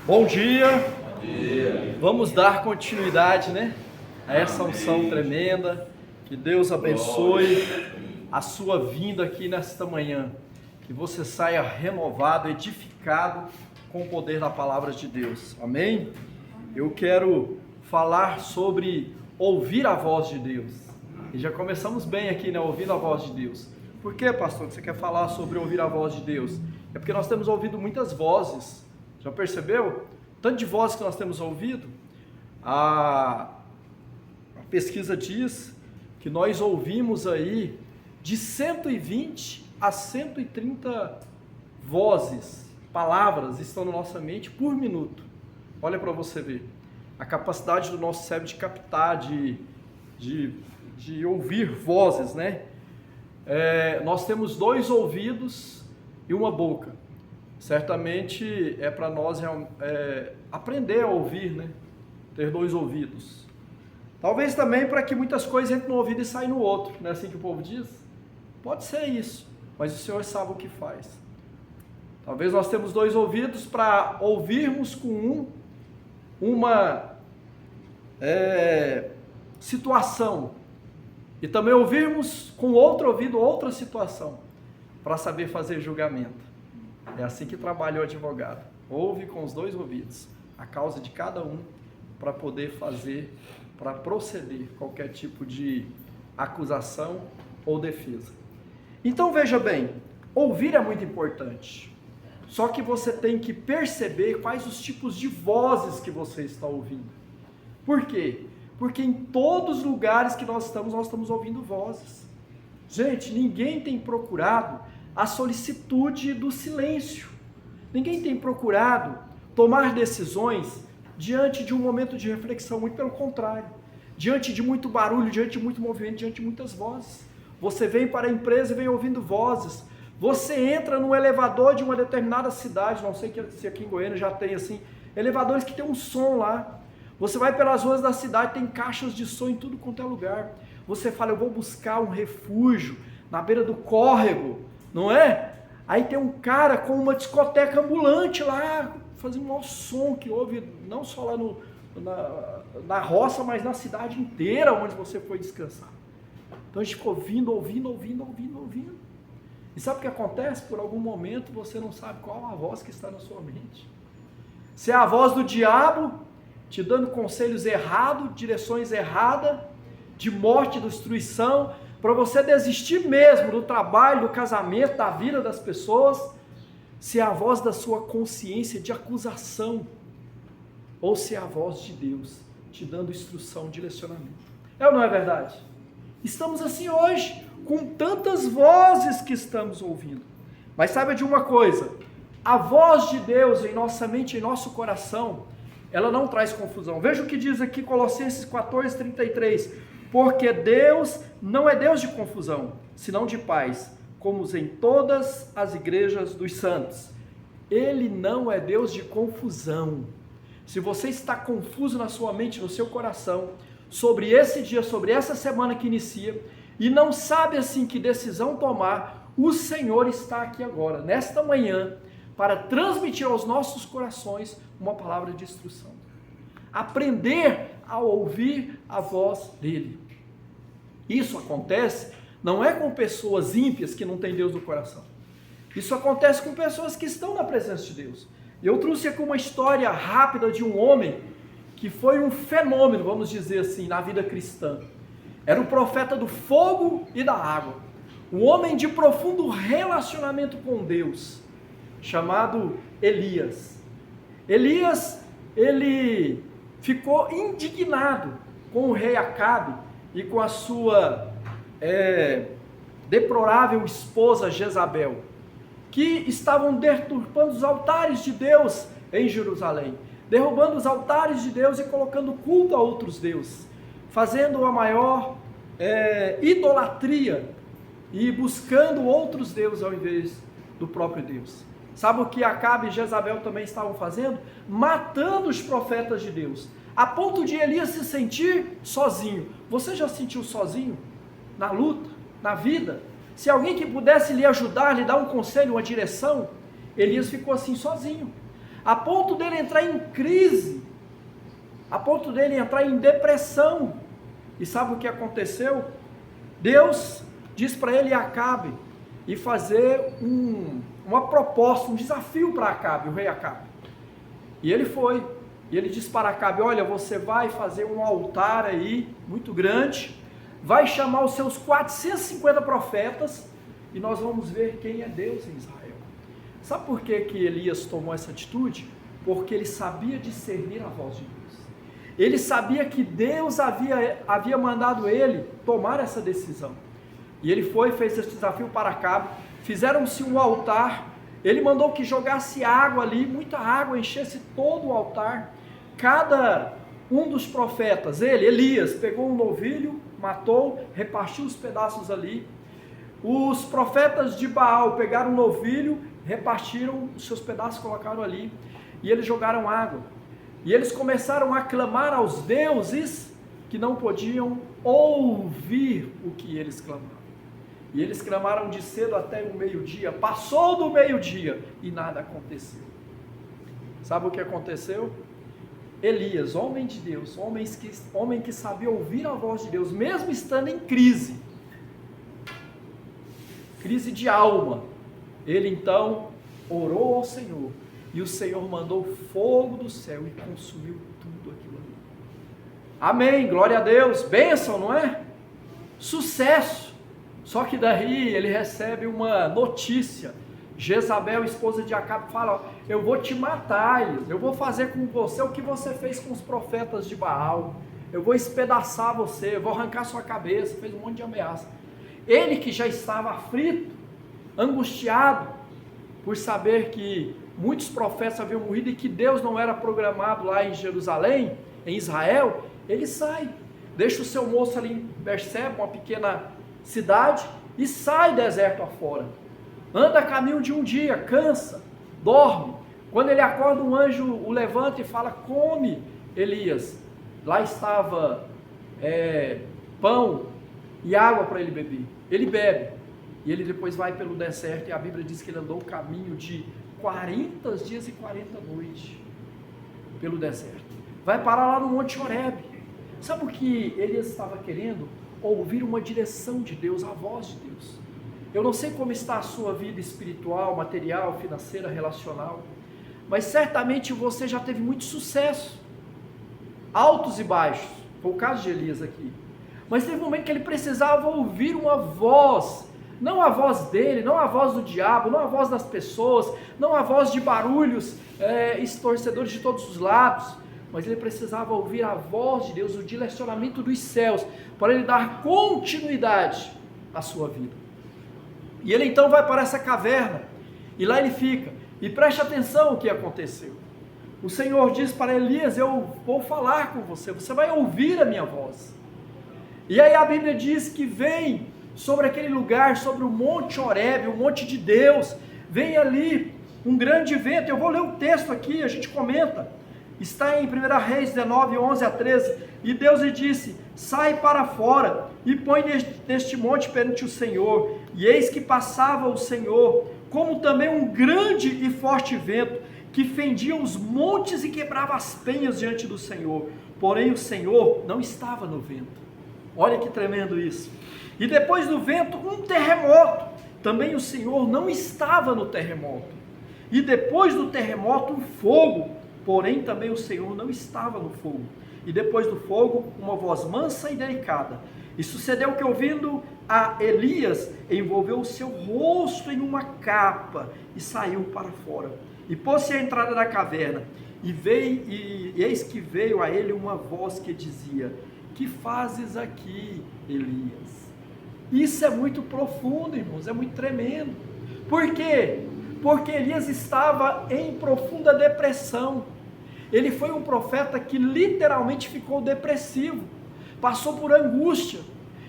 Bom dia. Bom dia. Vamos dar continuidade, a essa unção tremenda. Que Deus abençoe a sua vinda aqui nesta manhã. Que você saia renovado, edificado com o poder da palavra de Deus. Amém? Eu quero falar sobre ouvir a voz de Deus. E já começamos bem aqui, ouvindo a voz de Deus. Por que, pastor, que você quer falar sobre ouvir a voz de Deus? É porque nós temos ouvido muitas vozes. Já percebeu? Tanto de vozes que nós temos ouvido. A pesquisa diz que nós ouvimos aí de 120 a 130 vozes, palavras estão na nossa mente por minuto. Olha para você ver. A capacidade do nosso cérebro de captar, de ouvir vozes, nós temos 2 ouvidos e uma boca. Certamente é para nós aprender a ouvir, ter 2 ouvidos. Talvez também para que muitas coisas entrem no ouvido e saem no outro, não é assim que o povo diz? Pode ser isso, mas o Senhor sabe o que faz. Talvez nós temos 2 ouvidos para ouvirmos com uma situação e também ouvirmos com outro ouvido outra situação, para saber fazer julgamento. É assim que trabalha o advogado. Ouve com os 2 ouvidos a causa de cada um para poder fazer, para proceder qualquer tipo de acusação ou defesa. Então veja bem, ouvir é muito importante. Só que você tem que perceber quais os tipos de vozes que você está ouvindo. Por quê? Porque em todos os lugares que nós estamos ouvindo vozes. Gente, ninguém tem procurado a solicitude do silêncio. Ninguém tem procurado tomar decisões diante de um momento de reflexão, muito pelo contrário. Diante de muito barulho, diante de muito movimento, diante de muitas vozes. Você vem para a empresa e vem ouvindo vozes. Você entra no elevador de uma determinada cidade, não sei se aqui em Goiânia já tem assim, elevadores que tem um som lá. Você vai pelas ruas da cidade, tem caixas de som em tudo quanto é lugar. Você fala, eu vou buscar um refúgio na beira do córrego, não é? Aí tem um cara com uma discoteca ambulante lá, fazendo um maior som que ouve, não só lá na roça, mas na cidade inteira onde você foi descansar. Então a gente ficou ouvindo. E sabe o que acontece? Por algum momento você não sabe qual a voz que está na sua mente. Se é a voz do diabo, te dando conselhos errados, direções erradas, de morte, destruição, para você desistir mesmo do trabalho, do casamento, da vida das pessoas, se é a voz da sua consciência de acusação, ou se é a voz de Deus, te dando instrução, direcionamento. É ou não é verdade? Estamos assim hoje, com tantas vozes que estamos ouvindo. Mas saiba de uma coisa, a voz de Deus em nossa mente, em nosso coração, ela não traz confusão. Veja o que diz aqui Colossenses 14:33. Porque Deus não é Deus de confusão, senão de paz, como em todas as igrejas dos santos. Ele não é Deus de confusão. Se você está confuso na sua mente, no seu coração, sobre esse dia, sobre essa semana que inicia, e não sabe assim que decisão tomar, o Senhor está aqui agora, nesta manhã, para transmitir aos nossos corações uma palavra de instrução. Aprender a ouvir a voz dele. Isso acontece não é com pessoas ímpias que não têm Deus no coração. Isso acontece com pessoas que estão na presença de Deus. Eu trouxe aqui uma história rápida de um homem que foi um fenômeno, vamos dizer assim, na vida cristã. Era o profeta do fogo e da água. Um homem de profundo relacionamento com Deus, chamado Elias. Elias, ele ficou indignado com o rei Acabe e com a sua deplorável esposa Jezabel, que estavam deturpando os altares de Deus em Jerusalém, derrubando os altares de Deus e colocando culto a outros deuses, fazendo a maior idolatria e buscando outros deuses ao invés do próprio Deus. Sabe o que Acabe e Jezabel também estavam fazendo? Matando os profetas de Deus, a ponto de Elias se sentir sozinho. Você já se sentiu sozinho? Na luta, na vida? Se alguém que pudesse lhe ajudar, lhe dar um conselho, uma direção, Elias ficou assim sozinho. a ponto dele entrar em crise, a ponto dele entrar em depressão. E sabe o que aconteceu? Deus diz para ele, Acabe, e fazer uma proposta, um desafio para Acabe, o rei Acabe. E ele foi, e ele disse para Acabe, olha, você vai fazer um altar aí, muito grande, vai chamar os seus 450 profetas, e nós vamos ver quem é Deus em Israel. Sabe por que Elias tomou essa atitude? Porque ele sabia discernir a voz de Deus. Ele sabia que Deus havia mandado ele tomar essa decisão. E ele foi, fez esse desafio para Acabe, fizeram-se um altar, ele mandou que jogasse água ali, muita água, enchesse todo o altar. Cada um dos profetas, Elias, pegou um novilho, matou, repartiu os pedaços ali. Os profetas de Baal pegaram um novilho, repartiram os seus pedaços, colocaram ali, e eles jogaram água. E eles começaram a clamar aos deuses que não podiam ouvir o que eles clamavam. E eles clamaram de cedo até o meio-dia, passou do meio-dia e nada aconteceu. Sabe o que aconteceu? Elias, homem de Deus, homem que sabia ouvir a voz de Deus, mesmo estando em crise de alma, ele então orou ao Senhor, e o Senhor mandou fogo do céu e consumiu tudo aquilo ali. Amém, glória a Deus, bênção, não é? Sucesso. Só que daí ele recebe uma notícia. Jezabel, esposa de Acabe, fala, eu vou te matar, Elias, eu vou fazer com você o que você fez com os profetas de Baal, eu vou espedaçar você, eu vou arrancar sua cabeça, fez um monte de ameaça. Ele que já estava aflito, angustiado, por saber que muitos profetas haviam morrido e que Deus não era programado lá em Jerusalém, em Israel, ele sai, deixa o seu moço ali em Berseba, uma pequena cidade, e sai deserto afora. Anda a caminho de um dia, cansa, dorme. Quando ele acorda, um anjo o levanta e fala, come, Elias. Lá estava pão e água para ele beber. Ele bebe, e ele depois vai pelo deserto, e a Bíblia diz que ele andou o caminho de 40 dias e 40 noites, pelo deserto. Vai parar lá no Monte Horebe. Sabe o que Elias estava querendo? Ouvir uma direção de Deus, a voz de Deus. Eu não sei como está a sua vida espiritual, material, financeira, relacional, mas certamente você já teve muito sucesso, altos e baixos, foi o caso de Elias aqui, mas teve um momento que ele precisava ouvir uma voz, não a voz dele, não a voz do diabo, não a voz das pessoas, não a voz de barulhos estorcedores de todos os lados, mas ele precisava ouvir a voz de Deus, o direcionamento dos céus, para ele dar continuidade à sua vida. E ele então vai para essa caverna, e lá ele fica, e preste atenção o que aconteceu. O Senhor diz para Elias, eu vou falar com você, você vai ouvir a minha voz. E aí a Bíblia diz que vem sobre aquele lugar, sobre o Monte Horebe, o Monte de Deus, vem ali um grande vento. Eu vou ler o texto aqui, a gente comenta, está em 1 Reis 19, 11 a 13, e Deus lhe disse, sai para fora, e põe neste monte perante o Senhor, e eis que passava o Senhor, como também um grande e forte vento, que fendia os montes e quebrava as penhas diante do Senhor, porém o Senhor não estava no vento. Olha que tremendo isso. E depois do vento, um terremoto, também o Senhor não estava no terremoto. E depois do terremoto, um fogo, porém também o Senhor não estava no fogo. E depois do fogo, uma voz mansa e delicada. E sucedeu que, ouvindo a Elias, envolveu o seu rosto em uma capa e saiu para fora. E pôs-se à entrada da caverna. E eis que veio a ele uma voz que dizia, que fazes aqui, Elias? Isso é muito profundo, irmãos, é muito tremendo. Por quê? Porque Elias estava em profunda depressão. Ele foi um profeta que literalmente ficou depressivo, passou por angústia,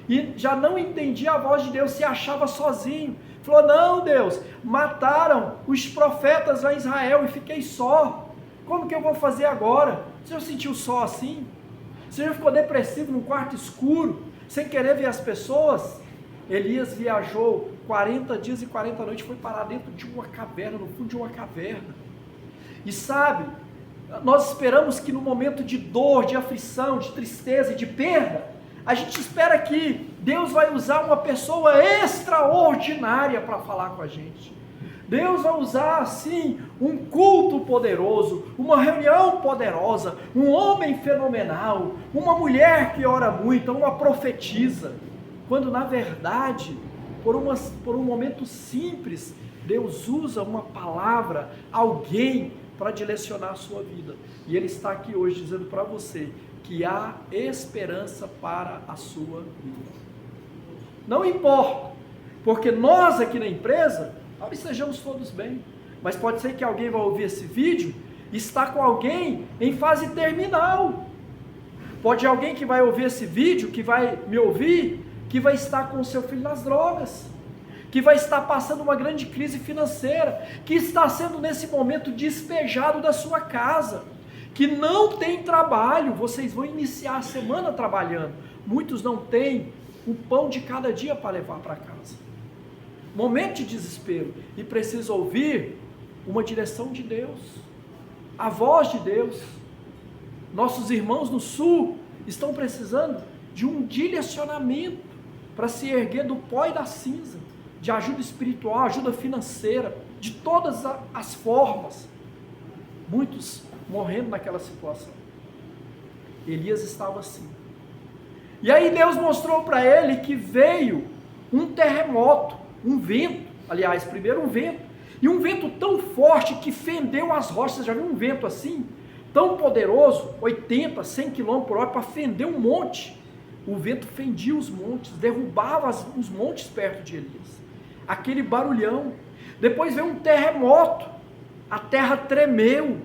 e já não entendia a voz de Deus, se achava sozinho. Falou, não Deus, mataram os profetas lá em Israel e fiquei só. Como que eu vou fazer agora? Você já sentiu só assim? Você já ficou depressivo num quarto escuro, sem querer ver as pessoas? Elias viajou 40 dias e 40 noites, foi parar dentro de uma caverna, no fundo de uma caverna. E sabe, nós esperamos que no momento de dor, de aflição, de tristeza e de perda, a gente espera que Deus vai usar uma pessoa extraordinária para falar com a gente. Deus vai usar, assim, um culto poderoso, uma reunião poderosa, um homem fenomenal, uma mulher que ora muito, uma profetisa. Quando, na verdade, por um momento simples, Deus usa uma palavra, alguém, para direcionar a sua vida. E Ele está aqui hoje dizendo para você que há esperança para a sua vida. Não importa, porque nós aqui na empresa, talvez estejamos todos bem, mas pode ser que alguém vai ouvir esse vídeo e está com alguém em fase terminal. Pode ser alguém que vai ouvir esse vídeo, que vai me ouvir, que vai estar com o seu filho nas drogas, que vai estar passando uma grande crise financeira, que está sendo nesse momento despejado da sua casa, que não tem trabalho. Vocês vão iniciar a semana trabalhando, muitos não têm o pão de cada dia para levar para casa. Momento de desespero, e precisa ouvir uma direção de Deus, a voz de Deus. Nossos irmãos no sul estão precisando de um direcionamento para se erguer do pó e da cinza, de ajuda espiritual, ajuda financeira, de todas as formas. Muitos morrendo naquela situação. Elias estava assim. E aí Deus mostrou para ele que veio um terremoto, um vento, aliás, primeiro um vento, e um vento tão forte que fendeu as rochas. Você já viu um vento assim? Tão poderoso, 80, 100 km por hora, para fender um monte. O vento fendia os montes, derrubava os montes perto de Elias. Aquele barulhão. Depois veio um terremoto, a terra tremeu.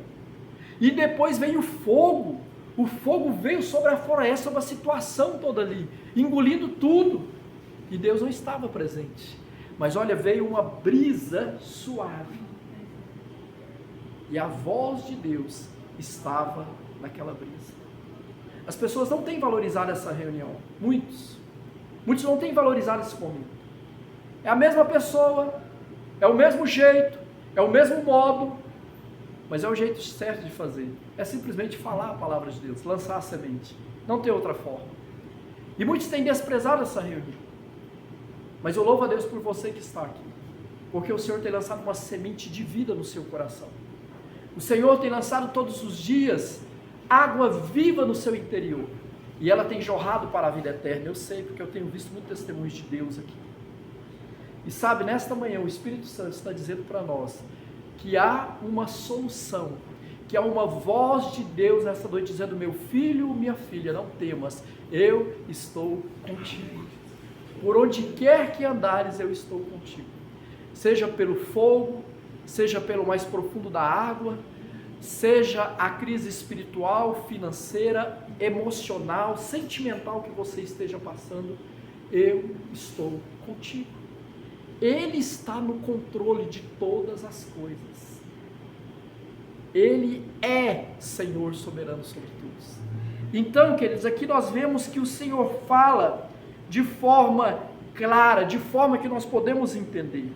E depois veio o fogo veio sobre a floresta, sobre a situação toda ali, engolindo tudo. E Deus não estava presente. Mas olha, veio uma brisa suave. E a voz de Deus estava naquela brisa. As pessoas não têm valorizado essa reunião. Muitos não têm valorizado esse momento. É a mesma pessoa, é o mesmo jeito, é o mesmo modo, mas é o jeito certo de fazer. É simplesmente falar a palavra de Deus, lançar a semente. Não tem outra forma. E muitos têm desprezado essa reunião. Mas eu louvo a Deus por você que está aqui, porque o Senhor tem lançado uma semente de vida no seu coração. O Senhor tem lançado todos os dias água viva no seu interior, e ela tem jorrado para a vida eterna. Eu sei, porque eu tenho visto muitos testemunhos de Deus aqui. E sabe, nesta manhã o Espírito Santo está dizendo para nós que há uma solução, que há uma voz de Deus nesta noite dizendo: meu filho, minha filha, não temas, eu estou contigo. Por onde quer que andares, eu estou contigo. Seja pelo fogo, seja pelo mais profundo da água, seja a crise espiritual, financeira, emocional, sentimental que você esteja passando, eu estou contigo. Ele está no controle de todas as coisas. Ele é Senhor soberano sobre tudo. Então, queridos, aqui nós vemos que o Senhor fala de forma clara, de forma que nós podemos entender.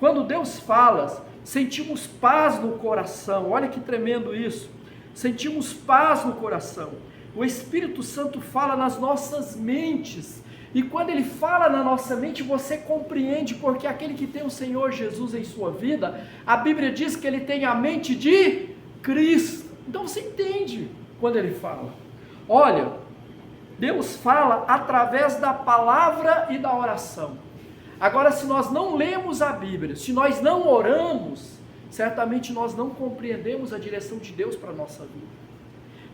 Quando Deus fala, sentimos paz no coração. Olha que tremendo isso. Sentimos paz no coração. O Espírito Santo fala nas nossas mentes. E quando Ele fala na nossa mente, você compreende, porque aquele que tem o Senhor Jesus em sua vida, a Bíblia diz que ele tem a mente de Cristo. Então você entende quando Ele fala. Olha, Deus fala através da palavra e da oração. Agora, se nós não lemos a Bíblia, se nós não oramos, certamente nós não compreendemos a direção de Deus para a nossa vida.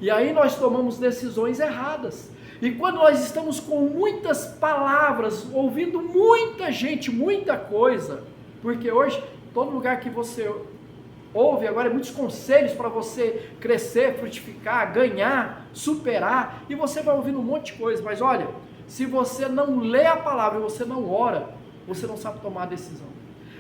E aí nós tomamos decisões erradas. E quando nós estamos com muitas palavras, ouvindo muita gente, muita coisa, porque hoje, todo lugar que você ouve agora, muitos conselhos para você crescer, frutificar, ganhar, superar, e você vai ouvindo um monte de coisa. Mas olha, se você não lê a palavra, você não ora, você não sabe tomar a decisão.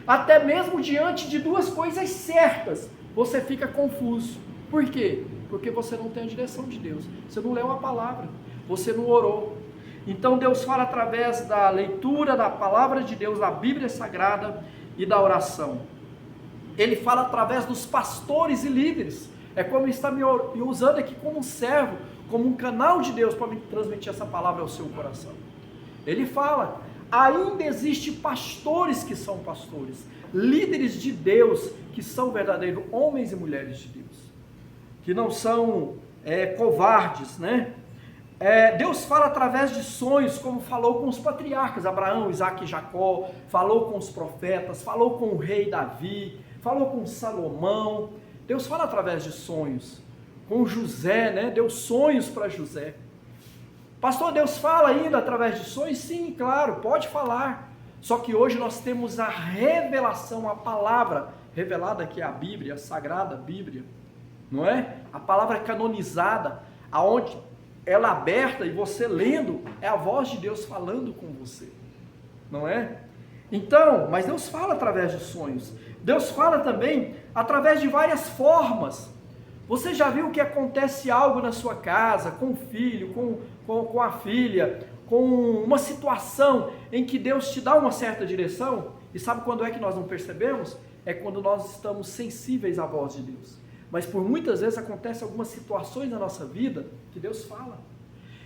Até mesmo diante de duas coisas certas, você fica confuso. Por quê? Porque você não tem a direção de Deus. Você não leu a palavra, você não orou. Então Deus fala através da leitura da palavra de Deus, da Bíblia Sagrada e da oração. Ele fala através dos pastores e líderes. É como ele está me usando aqui como um servo, como um canal de Deus para me transmitir essa palavra ao seu coração. Ele fala, ainda existe pastores que são pastores, líderes de Deus que são verdadeiros homens e mulheres de Deus, que não são covardes, né? Deus fala através de sonhos, como falou com os patriarcas, Abraão, Isaac e Jacó, falou com os profetas, falou com o rei Davi, falou com Salomão. Deus fala através de sonhos, com José, né? Deu sonhos para José. Pastor, Deus fala ainda através de sonhos? Sim, claro, pode falar. Só que hoje nós temos a revelação, a palavra revelada, que é a Bíblia, a Sagrada Bíblia, não é? A palavra canonizada, aonde ela aberta e você lendo, é a voz de Deus falando com você, não é? Então, mas Deus fala através de sonhos. Deus fala também através de várias formas. Você já viu que acontece algo na sua casa, com o filho, com a filha, com uma situação em que Deus te dá uma certa direção? E sabe quando é que nós não percebemos? É quando nós estamos sensíveis à voz de Deus. Mas por muitas vezes acontecem algumas situações na nossa vida que Deus fala.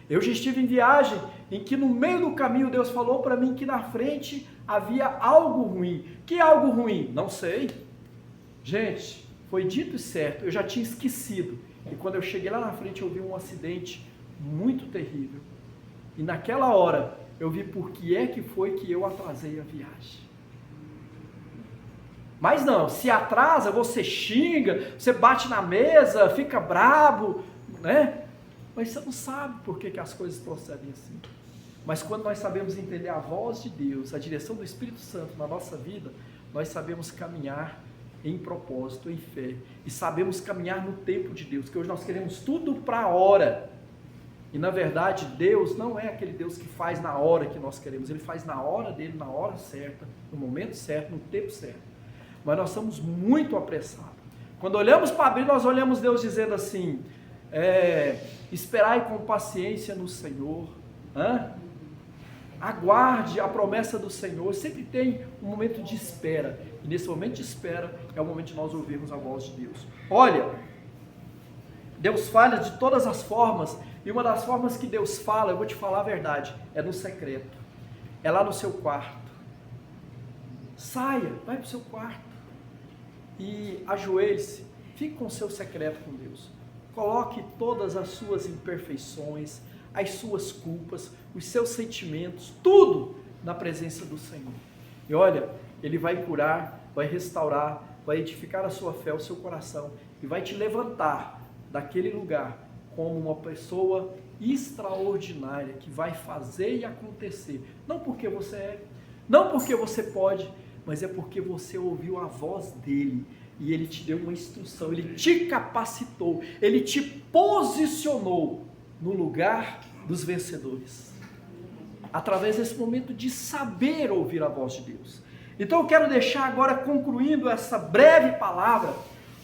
Eu já estive em viagem em que no meio do caminho Deus falou para mim que na frente havia algo ruim. Que algo ruim? Não sei. Gente, foi dito e certo, eu já tinha esquecido. E quando eu cheguei lá na frente eu vi um acidente muito terrível. E naquela hora eu vi por que é que foi que eu atrasei a viagem. Mas não, se atrasa, você xinga, você bate na mesa, fica brabo, né? Mas você não sabe por que as coisas procedem assim. Mas quando nós sabemos entender a voz de Deus, a direção do Espírito Santo na nossa vida, nós sabemos caminhar em propósito, em fé. E sabemos caminhar no tempo de Deus, que hoje nós queremos tudo para a hora. E na verdade, Deus não é aquele Deus que faz na hora que nós queremos. Ele faz na hora dele, na hora certa, no momento certo, no tempo certo. Mas nós somos muito apressados. Quando olhamos para a Bíblia, nós olhamos Deus dizendo assim, esperai com paciência no Senhor, aguarde a promessa do Senhor. Sempre tem um momento de espera, e nesse momento de espera é o momento de nós ouvirmos a voz de Deus. Olha, Deus fala de todas as formas, e uma das formas que Deus fala, eu vou te falar a verdade, é no secreto, é lá no seu quarto. Saia, vai para o seu quarto e ajoelhe-se, fique com o seu secreto com Deus. Coloque todas as suas imperfeições, as suas culpas, os seus sentimentos, tudo na presença do Senhor. E olha, Ele vai curar, vai restaurar, vai edificar a sua fé, o seu coração, e vai te levantar daquele lugar como uma pessoa extraordinária, que vai fazer e acontecer, não porque você é, não porque você pode, mas é porque você ouviu a voz dele, e ele te deu uma instrução, ele te capacitou, ele te posicionou no lugar dos vencedores, através desse momento de saber ouvir a voz de Deus. Então eu quero deixar agora, concluindo essa breve palavra,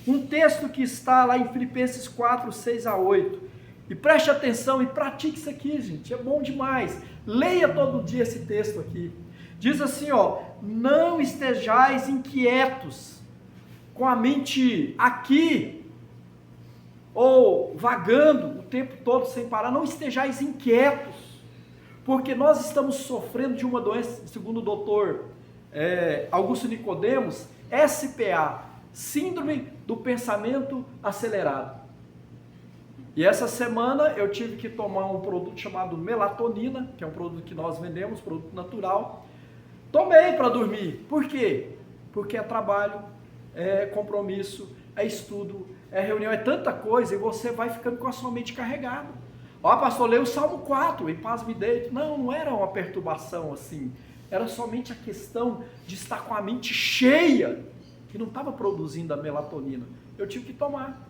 um texto que está lá em Filipenses 4, 6 a 8, e preste atenção e pratique isso aqui, gente, é bom demais, leia todo dia esse texto aqui. Diz assim, não estejais inquietos, com a mente aqui, ou vagando o tempo todo sem parar, não estejais inquietos, porque nós estamos sofrendo de uma doença, segundo o doutor Augusto Nicodemos, SPA, Síndrome do Pensamento Acelerado. E essa semana eu tive que tomar um produto chamado melatonina, que é um produto que nós vendemos, produto natural. Tomei para dormir. Por quê? Porque é trabalho, é compromisso, é estudo, é reunião, é tanta coisa, e você vai ficando com a sua mente carregada. Pastor, leia o Salmo 4, em paz me deito. Não era uma perturbação assim, era somente a questão de estar com a mente cheia, que não estava produzindo a melatonina. Eu tive que tomar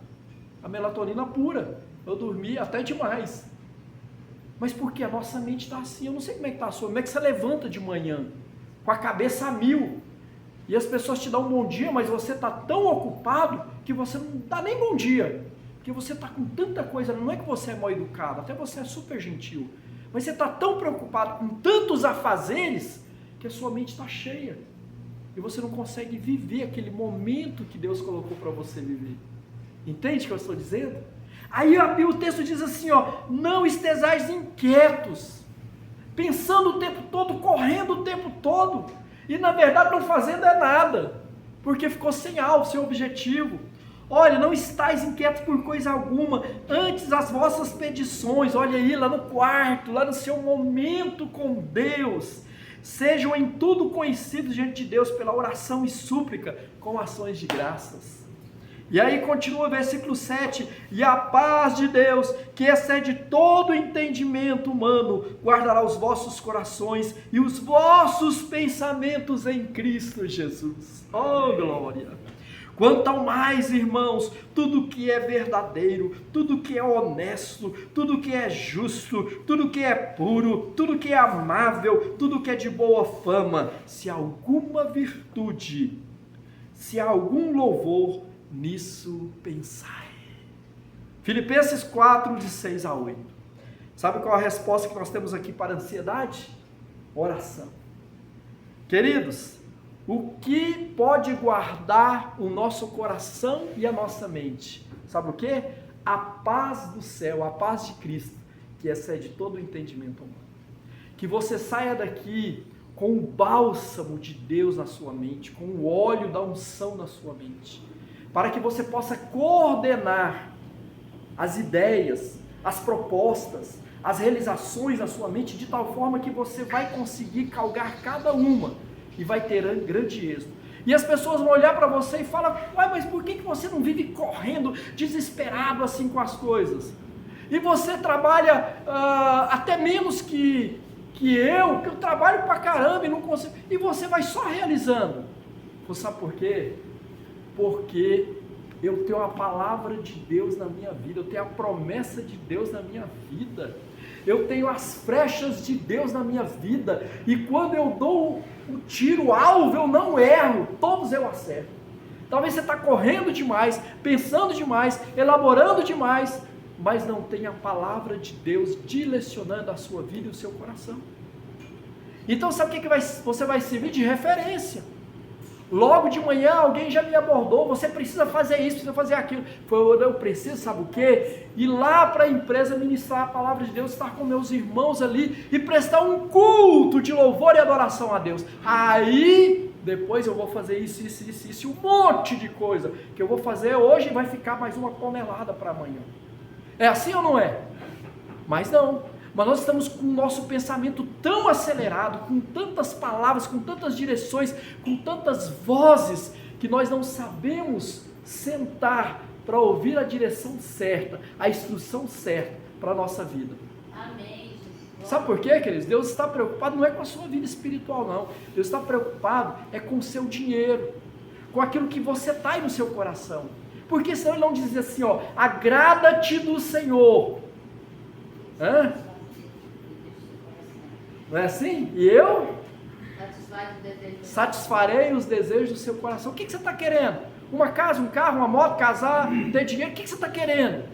a melatonina pura, eu dormi até demais. Mas porque a nossa mente está assim, eu não sei como é que está a sua, como é que você levanta de manhã, com a cabeça a mil, e as pessoas te dão um bom dia, mas você está tão ocupado, que você não dá nem bom dia, porque você está com tanta coisa, não é que você é mal educado, até você é super gentil, mas você está tão preocupado com tantos afazeres, que a sua mente está cheia. e você não consegue viver aquele momento que Deus colocou para você viver. Entende o que eu estou dizendo? Aí o texto diz assim, não estejais inquietos, pensando o tempo todo, correndo o tempo todo, e na verdade não fazendo nada, porque ficou sem alvo, sem objetivo. Olha, não estáis inquietos por coisa alguma, antes as vossas petições, olha aí, lá no quarto, lá no seu momento com Deus, sejam em tudo conhecidos diante de Deus pela oração e súplica, com ações de graças. E aí continua o versículo 7, e a paz de Deus, que excede todo entendimento humano, guardará os vossos corações e os vossos pensamentos em Cristo Jesus. Oh, glória! Quanto ao mais, irmãos, tudo que é verdadeiro, tudo que é honesto, tudo que é justo, tudo que é puro, tudo que é amável, tudo que é de boa fama, se alguma virtude, se algum louvor, nisso pensai. Filipenses 4, de 6 a 8. Sabe qual a resposta que nós temos aqui para a ansiedade? Oração. Queridos, o que pode guardar o nosso coração e a nossa mente? Sabe o que? A paz do céu, a paz de Cristo, que excede todo o entendimento humano. Que você saia daqui com o bálsamo de Deus na sua mente, com o óleo da unção na sua mente, para que você possa coordenar as ideias, as propostas, as realizações na sua mente, de tal forma que você vai conseguir calgar cada uma, e vai ter grande êxito. E as pessoas vão olhar para você e falar, uai, mas por que você não vive correndo, desesperado assim com as coisas? E você trabalha até menos que eu trabalho pra caramba e não consigo, e você vai só realizando. Você sabe por quê? Porque eu tenho a palavra de Deus na minha vida, eu tenho a promessa de Deus na minha vida, eu tenho as flechas de Deus na minha vida, e quando eu dou o tiro, o alvo, eu não erro, todos eu acerto. Talvez você está correndo demais, pensando demais, elaborando demais, mas não tem a palavra de Deus direcionando a sua vida e o seu coração. Então sabe o que você vai servir de referência? Logo de manhã alguém já me abordou, você precisa fazer isso, precisa fazer aquilo. Eu preciso, sabe o quê? Ir lá para a empresa ministrar a palavra de Deus, estar com meus irmãos ali e prestar um culto de louvor e adoração a Deus. Aí, depois eu vou fazer isso, um monte de coisa que eu vou fazer hoje e vai ficar mais uma tonelada para amanhã. É assim ou não é? Mas não. Mas nós estamos com o nosso pensamento tão acelerado, com tantas palavras, com tantas direções, com tantas vozes, que nós não sabemos sentar para ouvir a direção certa, a instrução certa para a nossa vida. Amém. Sabe por quê, queridos? Deus está preocupado não é com a sua vida espiritual, não. Deus está preocupado é com o seu dinheiro, com aquilo que você está aí no seu coração. Porque senão ele não diz assim, agrada-te do Senhor. Não é assim? E eu satisfarei os desejos do seu coração. O que você está querendo? Uma casa, um carro, uma moto, casar, ter dinheiro? O que você está querendo?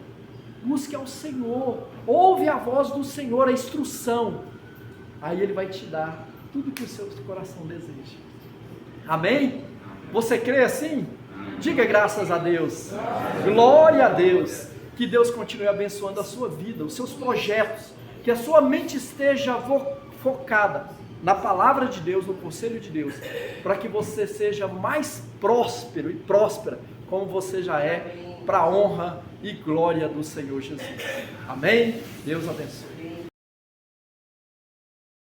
Busque ao Senhor, ouve a voz do Senhor, a instrução. Aí Ele vai te dar tudo que o seu coração deseja. Amém? Você crê assim? Diga graças a Deus. Glória a Deus. Que Deus continue abençoando a sua vida, os seus projetos. Que a sua mente esteja focada na palavra de Deus, no conselho de Deus, para que você seja mais próspero e próspera, como você já é, para a honra e glória do Senhor Jesus. Amém? Deus abençoe.